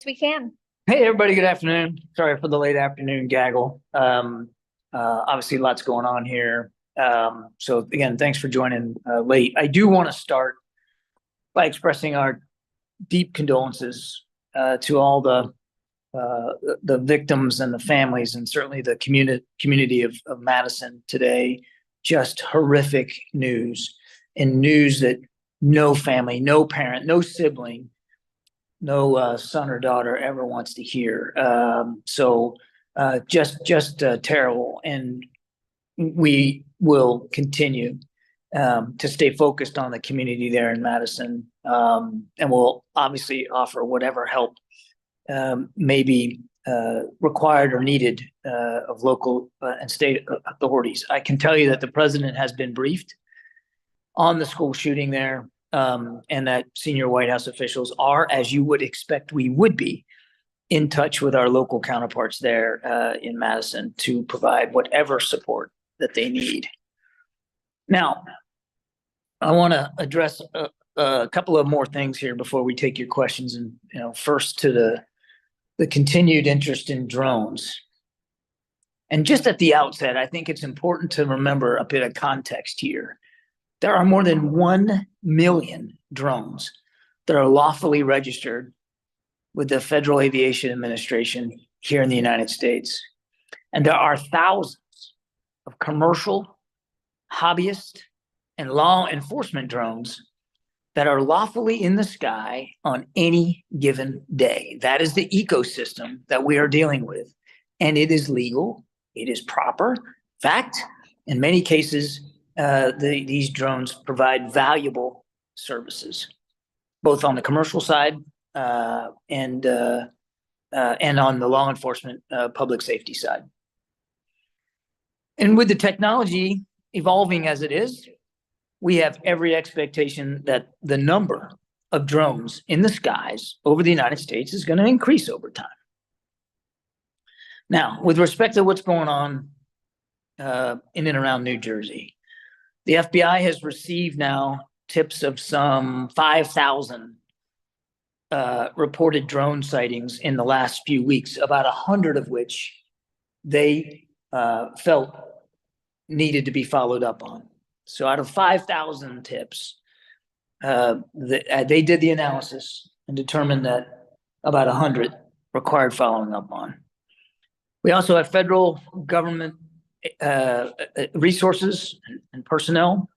We can. Hey, everybody, good afternoon. Sorry for the late afternoon gaggle. Obviously, lots going on here. So, again, thanks for joining late. I do want to start by expressing our deep condolences to all the victims and the families, and certainly the community of Madison today. Just horrific news, and news that no family, no parent, no sibling, no son or daughter ever wants to hear. Just terrible, and we will continue to stay focused on the community there in Madison, and we'll obviously offer whatever help may be required or needed of local and state authorities. I can tell you that the president has been briefed on the school shooting there, and that senior White House officials are, as you would expect we would be, in touch with our local counterparts there in Madison to provide whatever support that they need. Now, I want to address a couple of more things here before we take your questions, and first to the continued interest in drones. And just at the outset, I think it's important to remember a bit of context here. There are more than 1 million drones that are lawfully registered with the Federal Aviation Administration here in the United States. And there are thousands of commercial, hobbyist, and law enforcement drones that are lawfully in the sky on any given day. That is the ecosystem that we are dealing with. And it is legal, it is proper. In fact, in many cases, these drones provide valuable services, both on the commercial side and on the law enforcement, public safety side. And with the technology evolving as it is, we have every expectation that the number of drones in the skies over the United States is going to increase over time. Now, with respect to what's going on in and around New Jersey, the FBI has received now tips of some 5,000 reported drone sightings in the last few weeks, about 100 of which they felt needed to be followed up on. So out of 5,000 tips, they did the analysis and determined that about 100 required following up on. We also have federal government resources and personnel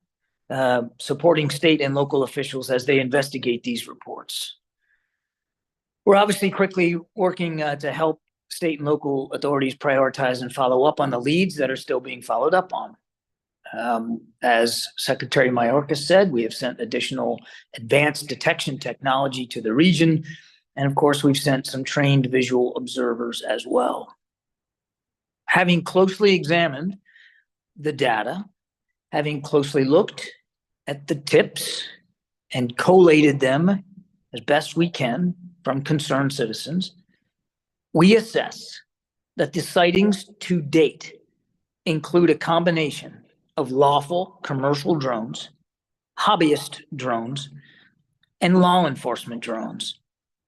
supporting state and local officials as they investigate these reports. We're obviously quickly working to help state and local authorities prioritize and follow up on the leads that are still being followed up on. As Secretary Mayorkas said, we have sent additional advanced detection technology to the region. And of course, we've sent some trained visual observers as well. Having closely examined the data, having closely looked at the tips and collated them as best we can from concerned citizens, we assess that the sightings to date include a combination of lawful commercial drones, hobbyist drones, and law enforcement drones,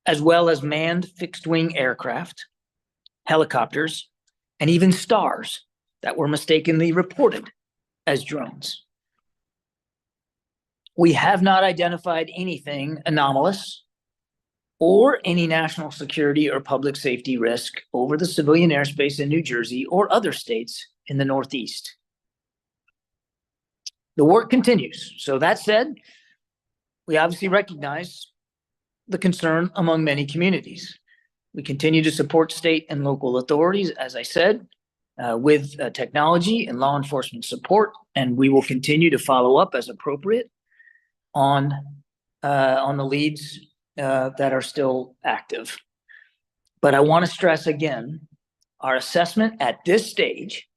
as well as manned fixed-wing aircraft, helicopters, and even stars that were mistakenly reported as drones. We have not identified anything anomalous or any national security or public safety risk over the civilian airspace in New Jersey or other states in the Northeast. The work continues. So that said, we obviously recognize the concern among many communities. We continue to support state and local authorities, as I said, with technology and law enforcement support, and we will continue to follow up as appropriate on the leads that are still active. But I want to stress again, our assessment at this stage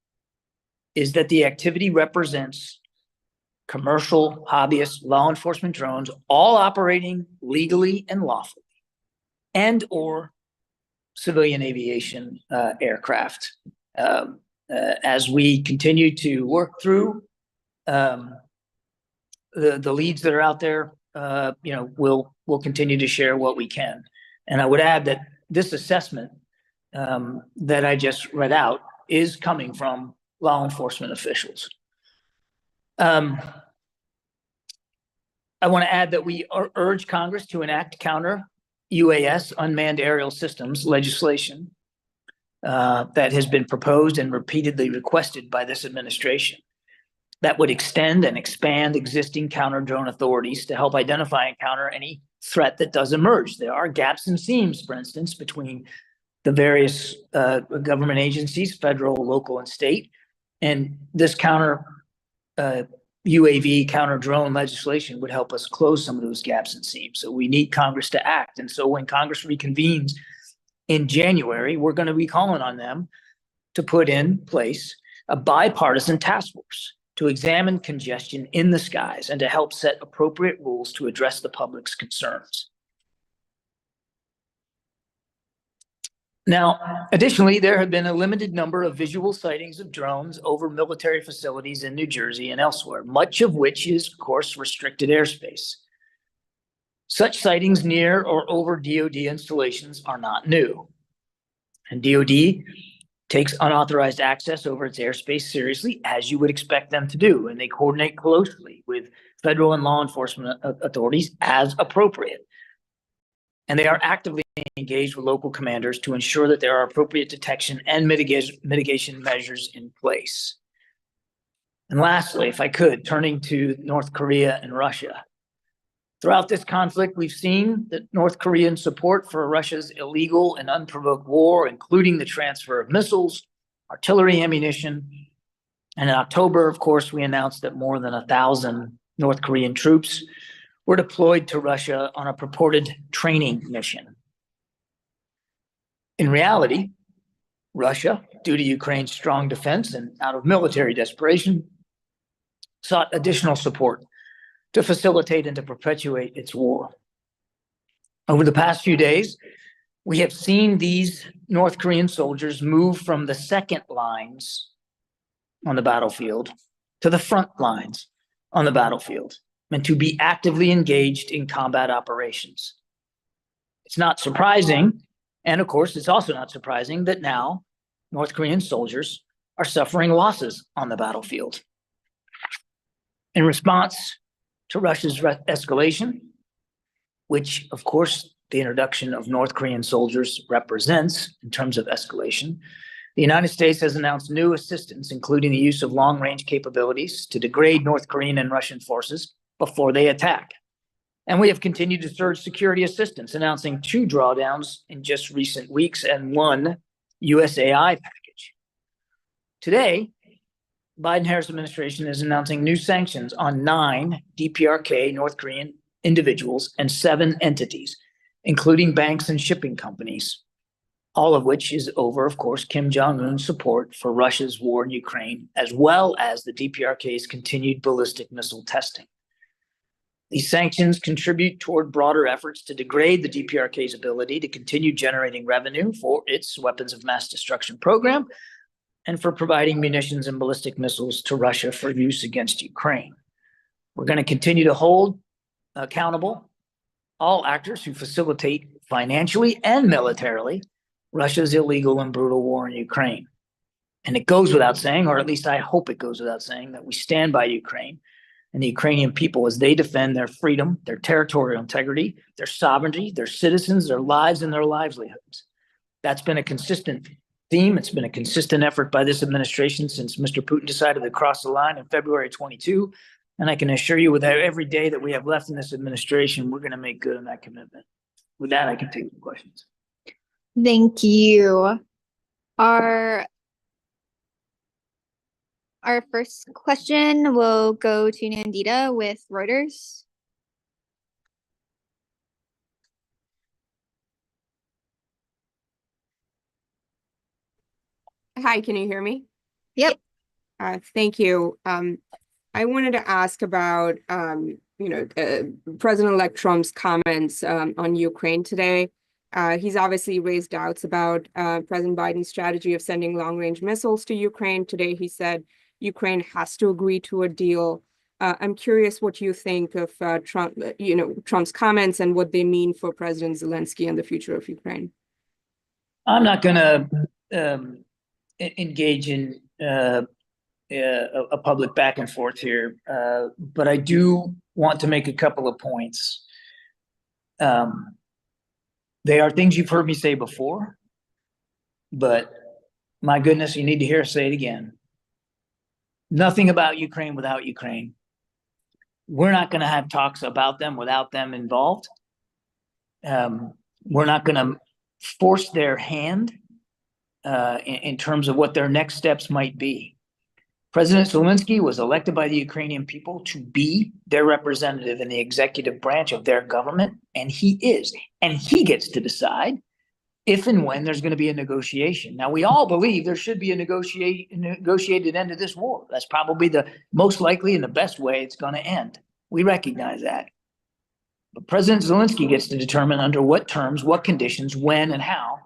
is that the activity represents commercial, hobbyist, law enforcement drones, all operating legally and lawfully, and or civilian aviation aircraft. As we continue to work through the leads that are out there, we'll continue to share what we can. And I would add that this assessment that I just read out is coming from law enforcement officials. I want to add that we urge Congress to enact counter UAS unmanned aerial systems legislation that has been proposed and repeatedly requested by this administration that would extend and expand existing counter drone authorities to help identify and counter any threat that does emerge. There are gaps and seams, for instance, between the various government agencies, federal, local, and state. And this counter UAV, counter drone legislation would help us close some of those gaps and seams. So we need Congress to act. And so when Congress reconvenes in January, we're going to be calling on them to put in place a bipartisan task force to examine congestion in the skies and to help set appropriate rules to address the public's concerns. Now, additionally, there have been a limited number of visual sightings of drones over military facilities in New Jersey and elsewhere, much of which is, of course, restricted airspace. Such sightings near or over DoD installations are not new. And DoD takes unauthorized access over its airspace seriously, as you would expect them to do, and they coordinate closely with federal and law enforcement authorities as appropriate. And they are actively engaged with local commanders to ensure that there are appropriate detection and mitigation measures in place. And lastly, if I could, turning to North Korea and Russia. Throughout this conflict, we've seen that North Korean support for Russia's illegal and unprovoked war, including the transfer of missiles, artillery ammunition. And in October, of course, we announced that more than 1,000 North Korean troops were deployed to Russia on a purported training mission. In reality, Russia, due to Ukraine's strong defense and out of military desperation, sought additional support to facilitate and to perpetuate its war. Over the past few days, we have seen these North Korean soldiers move from the second lines on the battlefield to the front lines on the battlefield and to be actively engaged in combat operations. It's not surprising, and of course, it's also not surprising that now North Korean soldiers are suffering losses on the battlefield. In response to Russia's escalation, which of course the introduction of North Korean soldiers represents in terms of escalation, the United States has announced new assistance, including the use of long-range capabilities to degrade North Korean and Russian forces before they attack. And we have continued to surge security assistance, announcing 2 drawdowns in just recent weeks and 1 USAI package. Today, Biden-Harris administration is announcing new sanctions on 9 DPRK North Korean individuals and 7 entities, including banks and shipping companies, all of which is over, of course, Kim Jong-un's support for Russia's war in Ukraine, as well as the DPRK's continued ballistic missile testing. These sanctions contribute toward broader efforts to degrade the DPRK's ability to continue generating revenue for its weapons of mass destruction program and for providing munitions and ballistic missiles to Russia for use against Ukraine. We're going to continue to hold accountable all actors who facilitate financially and militarily Russia's illegal and brutal war in Ukraine. And it goes without saying, or at least I hope it goes without saying, that we stand by Ukraine and the Ukrainian people as they defend their freedom, their territorial integrity, their sovereignty, their citizens, their lives, and their livelihoods. That's been a consistent theme. It's been a consistent effort by this administration since Mr. Putin decided to cross the line in February 22. And I can assure you with every day that we have left in this administration, we're going to make good on that commitment. With that, I can take some questions. Thank you. Our first question will go to Nandita with Reuters. Hi, can you hear me? Yep. Thank you. I wanted to ask about, President-elect Trump's comments on Ukraine today. He's obviously raised doubts about President Biden's strategy of sending long-range missiles to Ukraine. Today, he said Ukraine has to agree to a deal. I'm curious what you think of Trump's comments and what they mean for President Zelensky and the future of Ukraine. I'm not going to engage in a public back and forth here, but I do want to make a couple of points. They are things you've heard me say before, but my goodness, you need to hear us say it again. Nothing about Ukraine without Ukraine. We're not going to have talks about them without them involved. We're not going to force their hand in terms of what their next steps might be. President Zelensky was elected by the Ukrainian people to be their representative in the executive branch of their government, and he is. And he gets to decide if and when there's going to be a negotiation. Now, we all believe there should be a negotiated end to this war. That's probably the most likely and the best way it's going to end. We recognize that. But President Zelensky gets to determine under what terms, what conditions, when, and how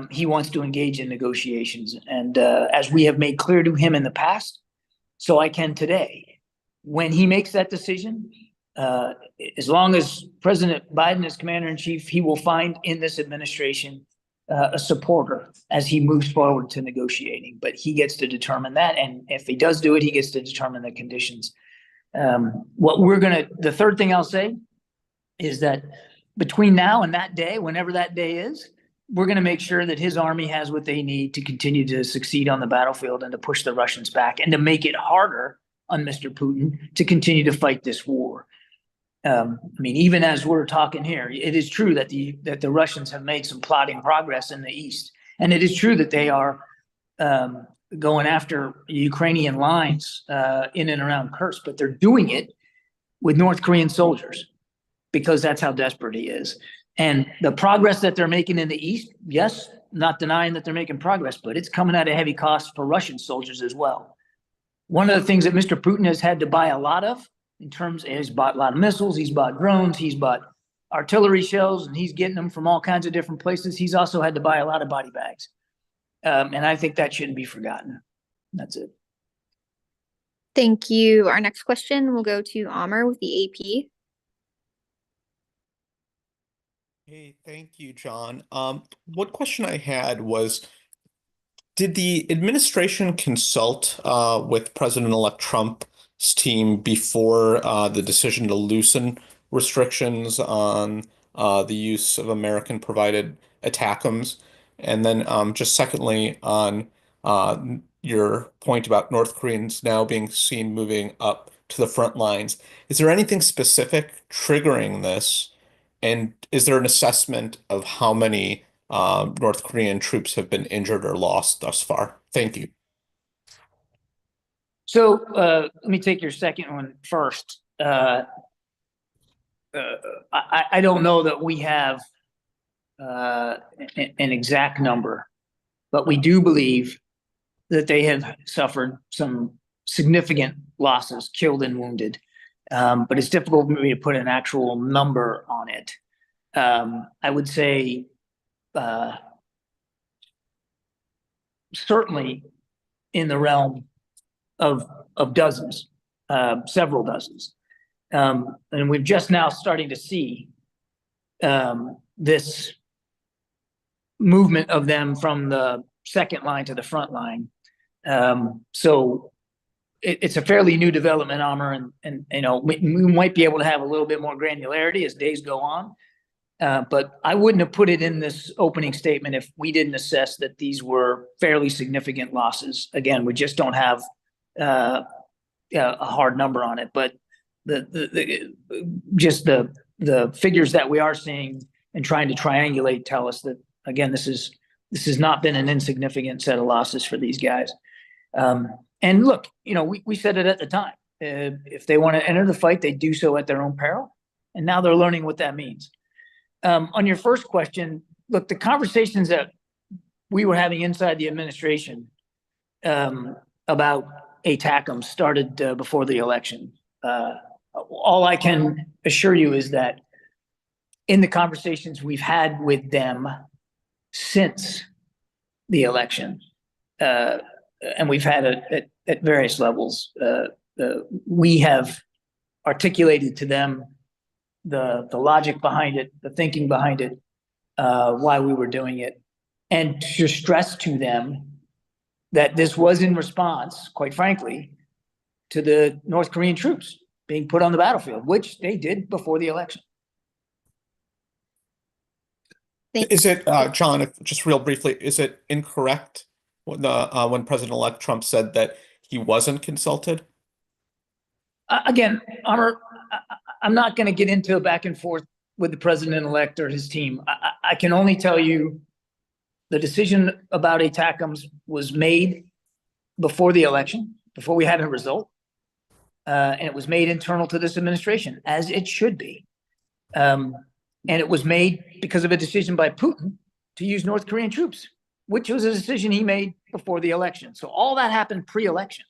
he wants to engage in negotiations. And as we have made clear to him in the past, so I can today, when he makes that decision, as long as President Biden is commander-in-chief, he will find in this administration a supporter as he moves forward to negotiating. But he gets to determine that. And if he does do it, he gets to determine the conditions. The third thing I'll say is that between now and that day, whenever that day is, we're going to make sure that his army has what they need to continue to succeed on the battlefield and to push the Russians back and to make it harder on Mr. Putin to continue to fight this war. I mean, even as we're talking here, it is true that the Russians have made some plotting progress in the east, and it is true that they are going after Ukrainian lines in and around Kursk, but they're doing it with North Korean soldiers because that's how desperate he is. And the progress that they're making in the east, yes, not denying that they're making progress, but it's coming at a heavy cost for Russian soldiers as well. One of the things that Mr. Putin has had to buy a lot of in terms, he's bought a lot of missiles, he's bought drones, he's bought artillery shells, and he's getting them from all kinds of different places. He's also had to buy a lot of body bags. And I think that shouldn't be forgotten. That's it. Thank you. Our next question will go to Amr with the AP. Hey, thank you, John. One question I had was, did the administration consult with President-elect Trump's team before the decision to loosen restrictions on the use of American-provided ATACMS? And then just secondly, on your point about North Koreans now being seen moving up to the front lines, is there anything specific triggering this? And is there an assessment of how many North Korean troops have been injured or lost thus far? Thank you. So let me take your second one first. I don't know that we have an exact number, but we do believe that they have suffered some significant losses, killed and wounded. But it's difficult for me to put an actual number on it. I would say certainly in the realm of dozens, several dozens. And we're just now starting to see this movement of them from the second line to the front line. So it's a fairly new development, Amr, and you know, we might be able to have a little bit more granularity as days go on. But I wouldn't have put it in this opening statement if we didn't assess that these were fairly significant losses. Again, we just don't have a hard number on it, but the figures that we are seeing and trying to triangulate tell us that, again, this has not been an insignificant set of losses for these guys. And look, you know, we said it at the time. If they want to enter the fight, they do so at their own peril. And now they're learning what that means. On your first question, look, the conversations that we were having inside the administration about ATACMS started before the election. All I can assure you is that in the conversations we've had with them since the election, and we've had it at various levels, we have articulated to them the logic behind it, the thinking behind it, why we were doing it. and to stress to them that this was in response, quite frankly, to the North Korean troops being put on the battlefield, which they did before the election. Is it, John, just real briefly, is it incorrect when when President-elect Trump said that he wasn't consulted? Again, I'm not going to get into a back and forth with the president-elect or his team. I can only tell you the decision about ATACMS was made before the election, before we had a result. And it was made internal to this administration, as it should be. And it was made because of a decision by Putin to use North Korean troops, which was a decision he made before the election. So all that happened pre-election.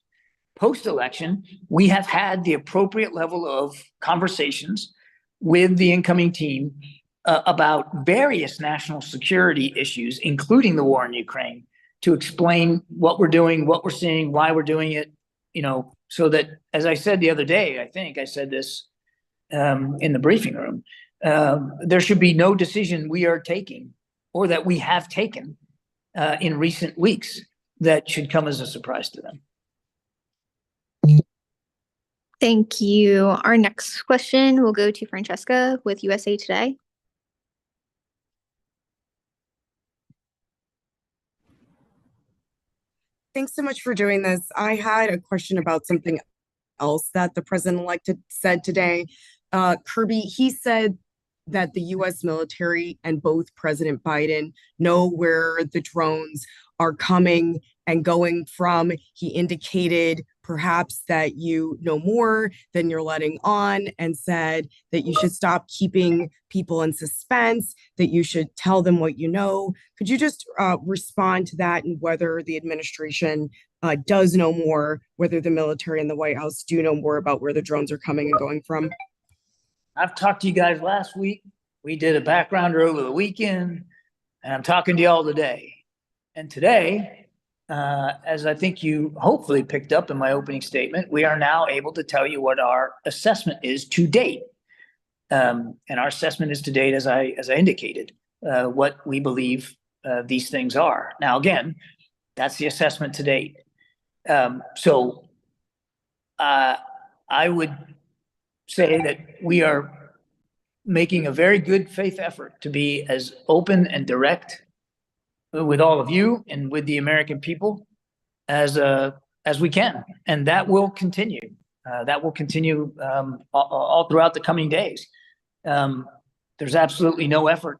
Post-election, we have had the appropriate level of conversations with the incoming team about various national security issues, including the war in Ukraine, to explain what we're doing, what we're seeing, why we're doing it, so that, as I said the other day, I think I said this in the briefing room, there should be no decision we are taking or that we have taken in recent weeks that should come as a surprise to them. Thank you. Our next question will go to Francesca with USA Today. Thanks so much for doing this. I had a question about something else that the president-elect said today. Kirby, he said that the U.S. military and both President Biden know where the drones are coming and going from. He indicated perhaps that you know more than you're letting on, and said that you should stop keeping people in suspense, that you should tell them what you know. Could you just respond to that, and whether the administration does know more, whether the military and the White House do know more about where the drones are coming and going from? I've talked to you guys last week. We did a backgrounder over the weekend, and I'm talking to y'all today. And today, as I think you hopefully picked up in my opening statement, we are now able to tell you what our assessment is to date. And our assessment is to date, as I indicated, what we believe these things are. Now, again, that's the assessment to date. So I would say that we are making a very good faith effort to be as open and direct with all of you and with the American people as we can, and that will continue. That will continue all throughout the coming days. There's absolutely no effort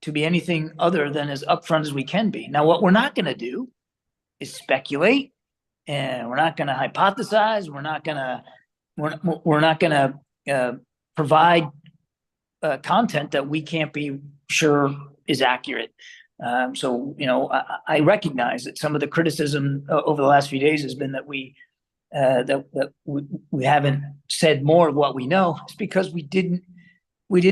to be anything other than as upfront as we can be. Now, what we're not going to do is speculate, and we're not going to hypothesize. We're not going to provide content that we can't be sure is accurate. So, I recognize that some of the criticism over the last few days has been that we haven't said more of what we know. It's because we didn't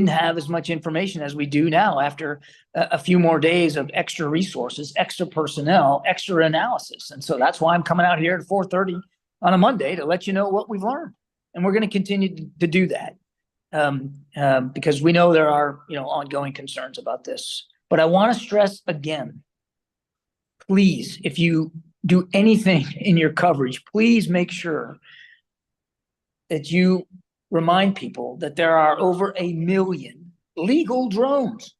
have as much information as we do now after a few more days of extra resources, extra personnel, extra analysis. And so that's why I'm coming out here at 4:30 on a Monday to let you know what we've learned. And we're going to continue to do that because we know there are, ongoing concerns about this. But I want to stress again, please, if you do anything in your coverage, please make sure that you remind people that there are over 1 million legal drones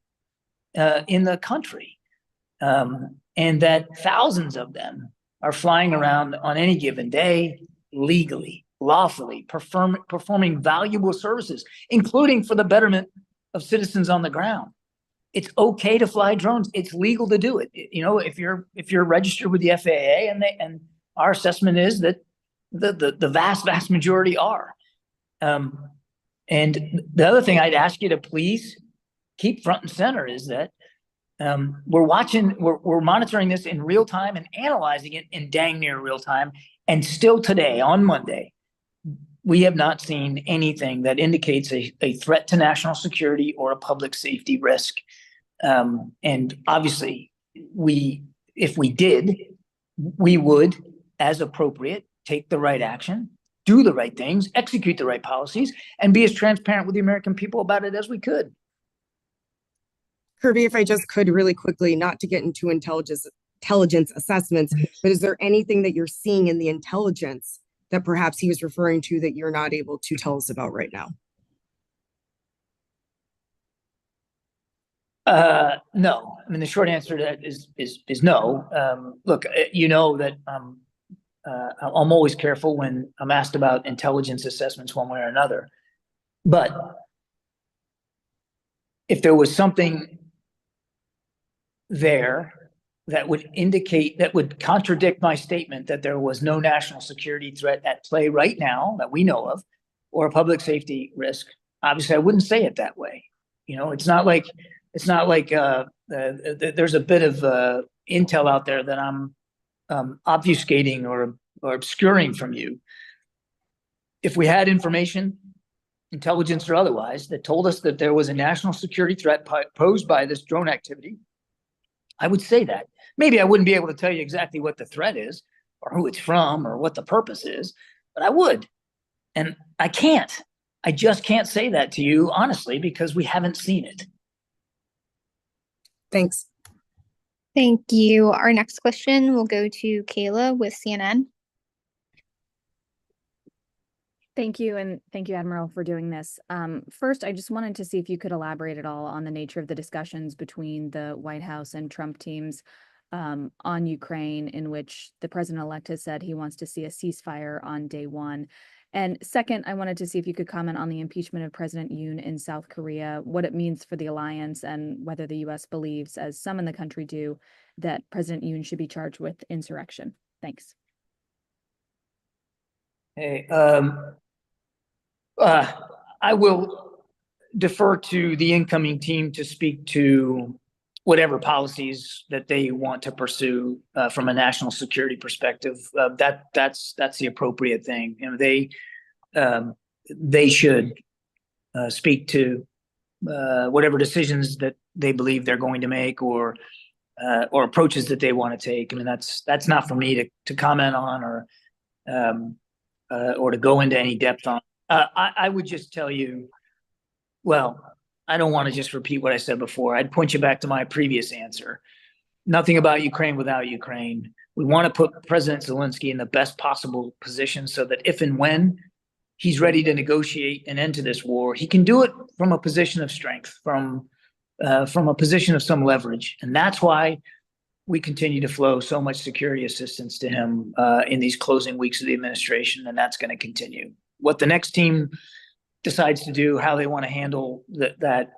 in the country, and that thousands of them are flying around on any given day legally, lawfully, performing valuable services, including for the betterment of citizens on the ground. It's okay to fly drones. It's legal to do it. If you're registered with the FAA, and our assessment is that the vast majority are. And the other thing I'd ask you to please keep front and center is that we're monitoring this in real time and analyzing it in dang near real time. And still today, on Monday, we have not seen anything that indicates a threat to national security or a public safety risk. And obviously, if we did, we would, as appropriate, take the right action, do the right things, execute the right policies, and be as transparent with the American people about it as we could. Kirby, if I just could really quickly, not to get into intelligence assessments, but is there anything that you're seeing in the intelligence that perhaps he was referring to that you're not able to tell us about right now? No. I mean, the short answer to that is no. Look, you know that I'm always careful when I'm asked about intelligence assessments one way or another. But if there was something there that would contradict my statement that there was no national security threat at play right now that we know of, or a public safety risk, obviously I wouldn't say it that way. You know, it's not like there's a bit of intel out there that I'm obfuscating or obscuring from you. If we had information, intelligence or otherwise, that told us that there was a national security threat posed by this drone activity, I would say that. Maybe I wouldn't be able to tell you exactly what the threat is or who it's from or what the purpose is, but I would. And I can't. I just can't say that to you, honestly, because we haven't seen it. Thanks. Thank you. Our next question will go to Kayla with CNN. Thank you, and thank you, Admiral, for doing this. First, I just wanted to see if you could elaborate at all on the nature of the discussions between the White House and Trump teams on Ukraine, in which the president-elect has said he wants to see a ceasefire on day one. And second, I wanted to see if you could comment on the impeachment of President Yoon in South Korea, what it means for the alliance, and whether the U.S. believes, as some in the country do, that President Yoon should be charged with insurrection. Thanks. Hey, I will defer to the incoming team to speak to whatever policies that they want to pursue from a national security perspective. That's the appropriate thing. You know, they should speak to whatever decisions that they believe they're going to make or approaches that they want to take. I mean, that's not for me to comment on or to go into any depth on. I would just tell you, well, I don't want to just repeat what I said before. I'd point you back to my previous answer. Nothing about Ukraine without Ukraine. We want to put President Zelensky in the best possible position so that if and when he's ready to negotiate an end to this war, he can do it from a position of strength, from a position of some leverage. And that's why we continue to flow so much security assistance to him in these closing weeks of the administration, and that's going to continue. What the next team decides to do, how they want to handle that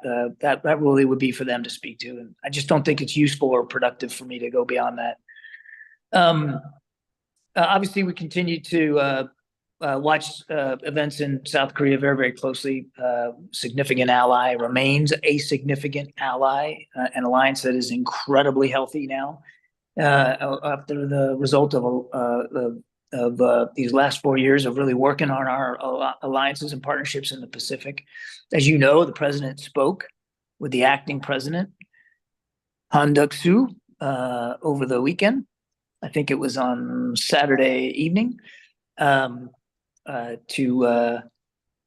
really would be for them to speak to. And I just don't think it's useful or productive for me to go beyond that. Obviously, we continue to watch events in South Korea very, very closely. Significant ally, remains a significant ally, an alliance that is incredibly healthy now after the result of these last 4 years of really working on our alliances and partnerships in the Pacific. As you know, the president spoke with the acting president, Han Duck-soo, over the weekend. I think it was on Saturday evening, to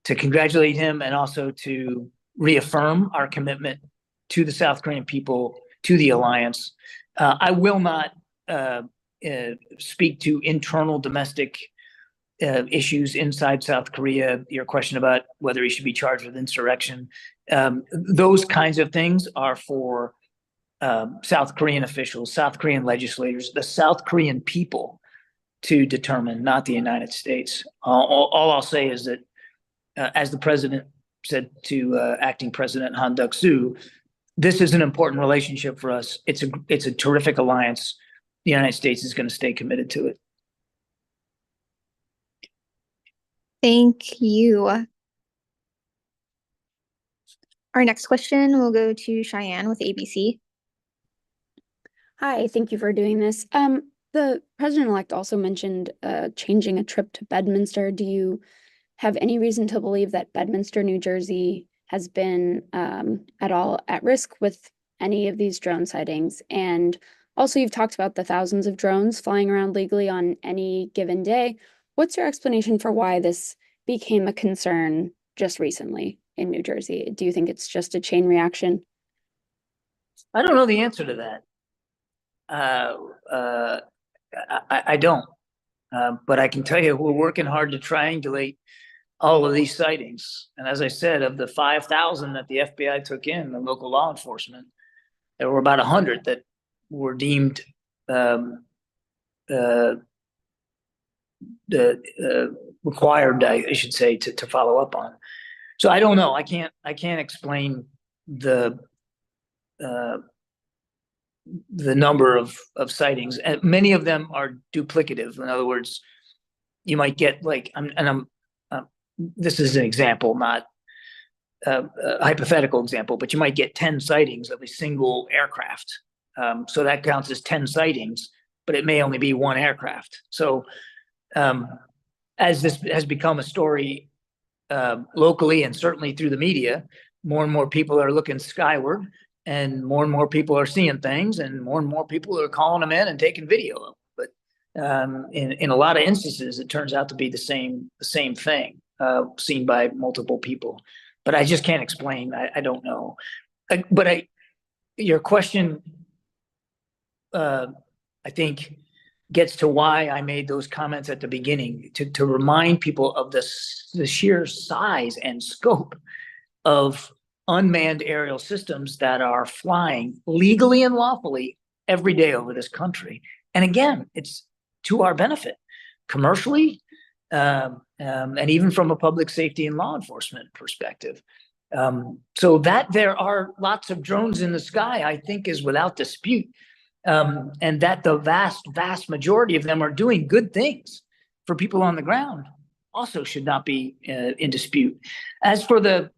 congratulate him and also to reaffirm our commitment to the South Korean people, to the alliance. I will not speak to internal domestic issues inside South Korea. Your question about whether he should be charged with insurrection. Those kinds of things are for South Korean officials, South Korean legislators, the South Korean people to determine, not the United States. All I'll say is that, as the president said to acting President Han Duck-soo, this is an important relationship for us. It's a terrific alliance. The United States is going to stay committed to it. Thank you. Our next question will go to Cheyenne with ABC. Hi, thank you for doing this. The president-elect also mentioned changing a trip to Bedminster. Do you have any reason to believe that Bedminster, New Jersey has been at all at risk with any of these drone sightings? And also, you've talked about the thousands of drones flying around legally on any given day. What's your explanation for why this became a concern just recently in New Jersey? Do you think it's just a chain reaction? I don't know the answer to that. I don't. But I can tell you, we're working hard to triangulate all of these sightings. And as I said, of the 5,000 that the FBI took in, the local law enforcement, there were about 100 that were deemed required, I should say, to follow up on. So I don't know. I can't explain the number of sightings, and many of them are duplicative. In other words, you might get like, this is an example, not a hypothetical example, but you might get 10 sightings of a single aircraft. So that counts as 10 sightings, but it may only be one aircraft. So as this has become a story locally and certainly through the media, more and more people are looking skyward, and more people are seeing things, and more people are calling them in and taking video of them. But in a lot of instances, it turns out to be the same thing seen by multiple people. But I just can't explain. I don't know. Your question, I think, gets to why I made those comments at the beginning, to remind people of the sheer size and scope of unmanned aerial systems that are flying legally and lawfully every day over this country. And again, it's to our benefit, commercially, and even from a public safety and law enforcement perspective. So that there are lots of drones in the sky, I think, is without dispute. And that the vast majority of them are doing good things for people on the ground also should not be in dispute. As for the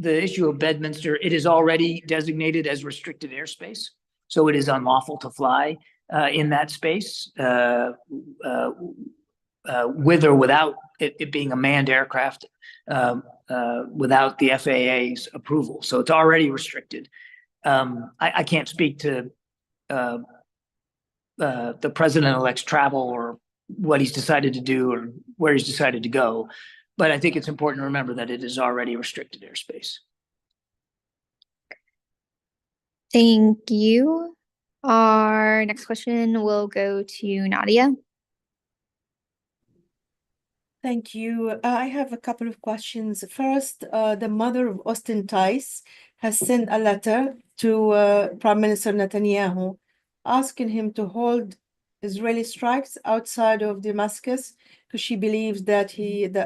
issue of Bedminster, it is already designated as restricted airspace, so it is unlawful to fly in that space with or without it being a manned aircraft, without the FAA's approval. So it's already restricted. I can't speak to the president-elect's travel or what he's decided to do or where he's decided to go, but I think it's important to remember that it is already restricted airspace. Thank you. Our next question will go to Nadia. Thank you. I have a couple of questions. First, the mother of Austin Tice has sent a letter to Prime Minister Netanyahu asking him to hold Israeli strikes outside of Damascus because she believes that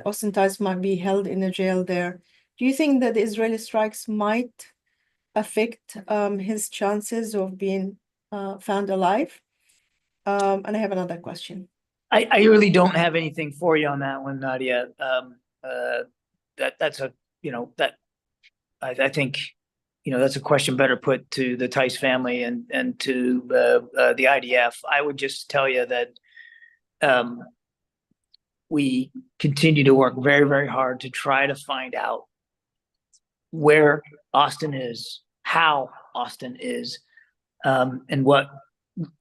Austin Tice might be held in a jail there. Do you think that the Israeli strikes might affect his chances of being found alive? And I have another question. I really don't have anything for you on that one, Nadia. That's a, that I think, that's a question better put to the Tice family and to the IDF. I would just tell you that we continue to work very, very hard to try to find out where Austin is, how Austin is, and what,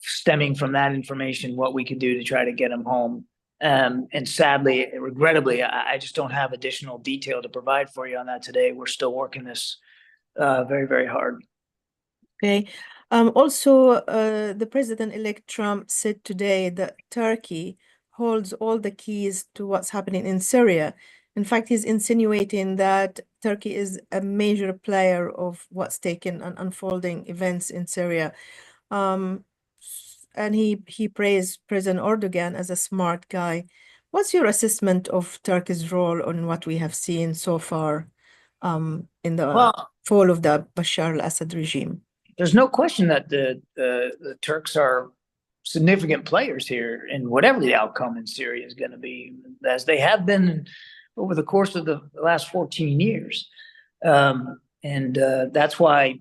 stemming from that information, what we can do to try to get him home. And sadly, regrettably, I just don't have additional detail to provide for you on that today. We're still working this very, very hard. Okay. Also, the President-elect Trump said today that Turkey holds all the keys to what's happening in Syria. In fact, he's insinuating that Turkey is a major player of what's taken and unfolding events in Syria. And he praised President Erdogan as a smart guy. What's your assessment of Turkey's role on what we have seen so far in the fall of the Bashar al-Assad regime? There's no question that the Turks are significant players here in whatever the outcome in Syria is going to be, as they have been over the course of the last 14 years. And that's why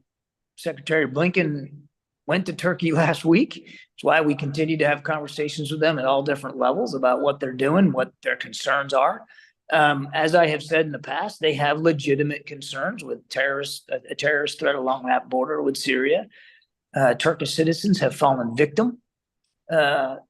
Secretary Blinken went to Turkey last week. It's why we continue to have conversations with them at all different levels about what they're doing, what their concerns are. As I have said in the past, they have legitimate concerns with a terrorist threat along that border with Syria. Turkish citizens have fallen victim to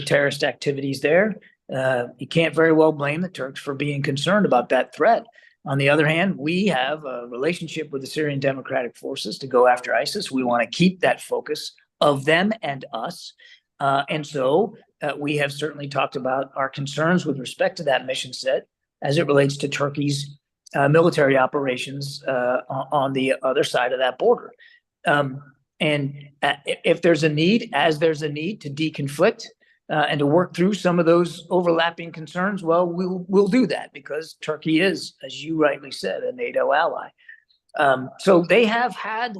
terrorist activities there. You can't very well blame the Turks for being concerned about that threat. On the other hand, we have a relationship with the Syrian Democratic Forces to go after ISIS. We want to keep that focus of them and us. And so we have certainly talked about our concerns with respect to that mission set as it relates to Turkey's military operations on the other side of that border. And if there's a need, as there's a need to deconflict and to work through some of those overlapping concerns, well, we'll do that because Turkey is, as you rightly said, a NATO ally. So they have had,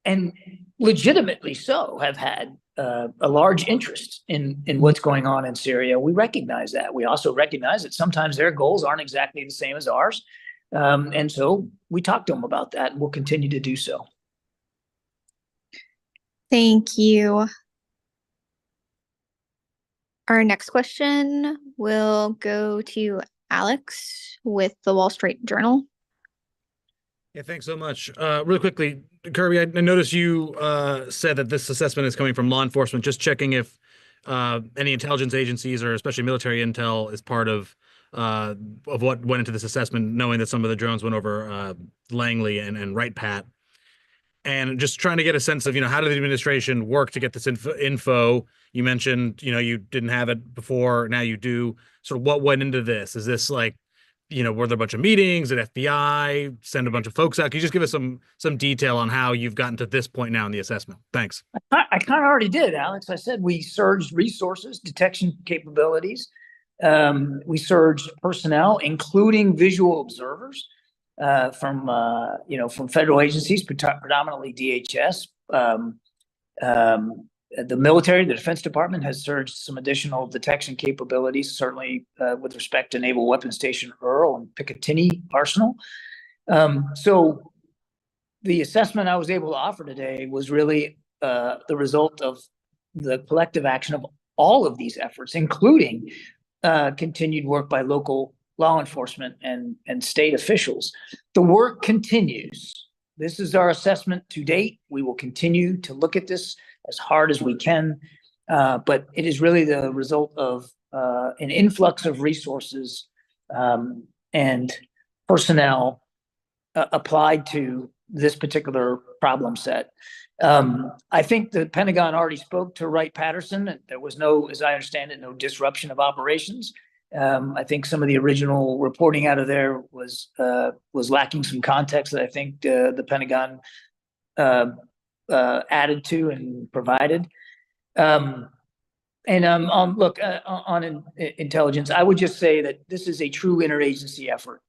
and legitimately so, have had a large interest in what's going on in Syria. We recognize that. We also recognize that sometimes their goals aren't exactly the same as ours. And so we talked to them about that, and we'll continue to do so. Thank you. Our next question will go to Alex with the Wall Street Journal. Yeah, thanks so much. Really quickly, Kirby, I noticed you said that this assessment is coming from law enforcement. Just checking if any intelligence agencies or especially military intel is part of what went into this assessment, knowing that some of the drones went over Langley and Wright Pat. And just trying to get a sense of, how did the administration work to get this info? You mentioned, you didn't have it before, now you do. Sort of what went into this? Is this like, were there a bunch of meetings at FBI, send a bunch of folks out? Can you just give us some detail on how you've gotten to this point now in the assessment? Thanks. I kind of already did, Alex. I said we surged resources, detection capabilities. We surged personnel, including visual observers. From federal agencies, predominantly DHS. The military, the Defense Department has surged some additional detection capabilities, certainly with respect to Naval Weapons Station Earl and Picatinny Arsenal. So the assessment I was able to offer today was really the result of the collective action of all of these efforts, including continued work by local law enforcement and state officials. The work continues. This is our assessment to date. We will continue to look at this as hard as we can, but it is really the result of an influx of resources and personnel applied to this particular problem set. I think the Pentagon already spoke to Wright-Patterson. There was no, as I understand it, no disruption of operations. I think some of the original reporting out of there was lacking some context that I think the Pentagon added to and provided. On intelligence, I would just say that this is a true interagency effort,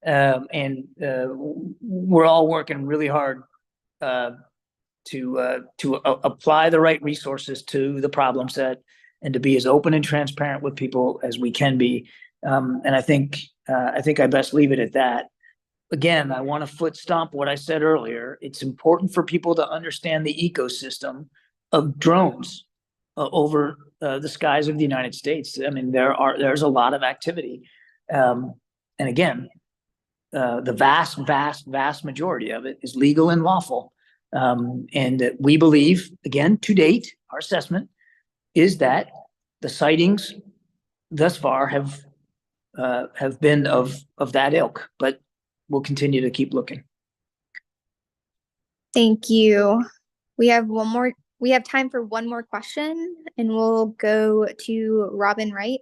and we're all working really hard to apply the right resources to the problem set and to be as open and transparent with people as we can be. And I think I best leave it at that. Again, I want to foot stomp what I said earlier. It's important for people to understand the ecosystem of drones over the skies of the United States. I mean, there's a lot of activity. And again, the vast majority of it is legal and lawful. And we believe, again, to date, our assessment is that the sightings thus far have been of that ilk, but we'll continue to keep looking. Thank you. We have time for one more question, and we'll go to Robin Wright.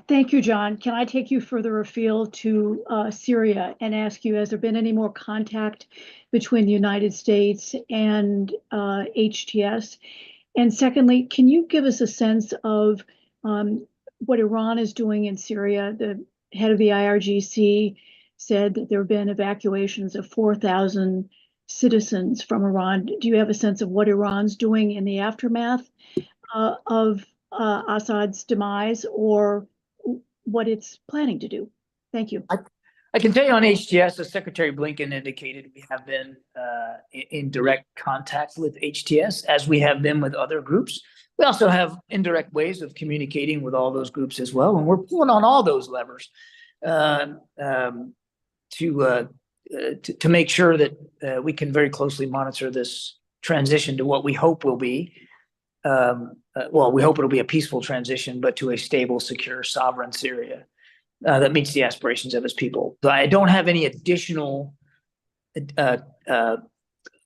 Thank you, John. Can I take you further afield to Syria and ask you, has there been any more contact between the United States and HTS? And secondly, can you give us a sense of what Iran is doing in Syria? The head of the IRGC said that there have been evacuations of 4,000 citizens from Iran. Do you have a sense of what Iran's doing in the aftermath of Assad's demise, or what it's planning to do? Thank you. I can tell you on HTS, as Secretary Blinken indicated, we have been in direct contact with HTS, as we have been with other groups. We also have indirect ways of communicating with all those groups as well, and we're pulling on all those levers to make sure that we can very closely monitor this transition to what we hope will be. We hope it'll be a peaceful transition, but to a stable, secure, sovereign Syria. that meets the aspirations of his people. So I don't have any additional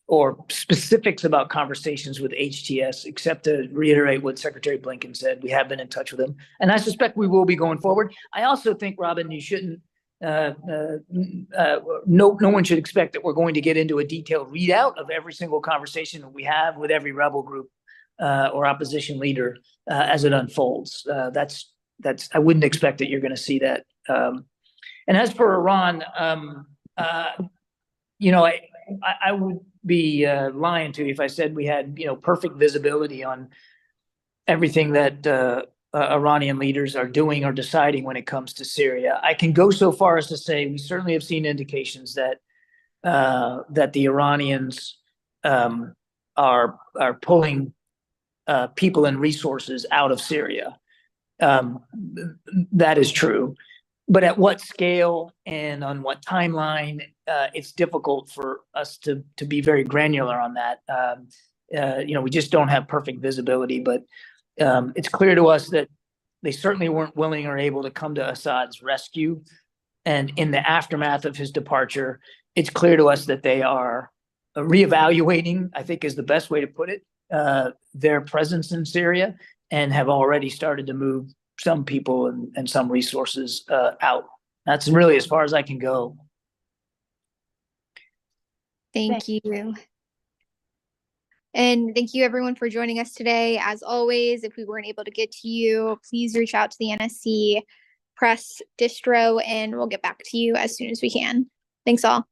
or specifics about conversations with HTS, except to reiterate what Secretary Blinken said. We have been in touch with him, and I suspect we will be going forward. I also think, Robin, you shouldn't, no one should expect that we're going to get into a detailed readout of every single conversation that we have with every rebel group or opposition leader as it unfolds. That's I wouldn't expect that you're going to see that. And as for Iran, you know, I would be lying to you if I said we had, you know, perfect visibility on everything that Iranian leaders are doing or deciding when it comes to Syria. I can go so far as to say we certainly have seen indications that that the Iranians are pulling people and resources out of Syria. That is true. But at what scale and on what timeline, it's difficult for us to be very granular on that. You know, we just don't have perfect visibility, but it's clear to us that they certainly weren't willing or able to come to Assad's rescue. And in the aftermath of his departure, it's clear to us that they are reevaluating, I think is the best way to put it, their presence in Syria, and have already started to move some people and some resources out. That's really as far as I can go. Thank you. And thank you everyone for joining us today. As always, if we weren't able to get to you, please reach out to the NSC Press Distro and we'll get back to you as soon as we can. Thanks all.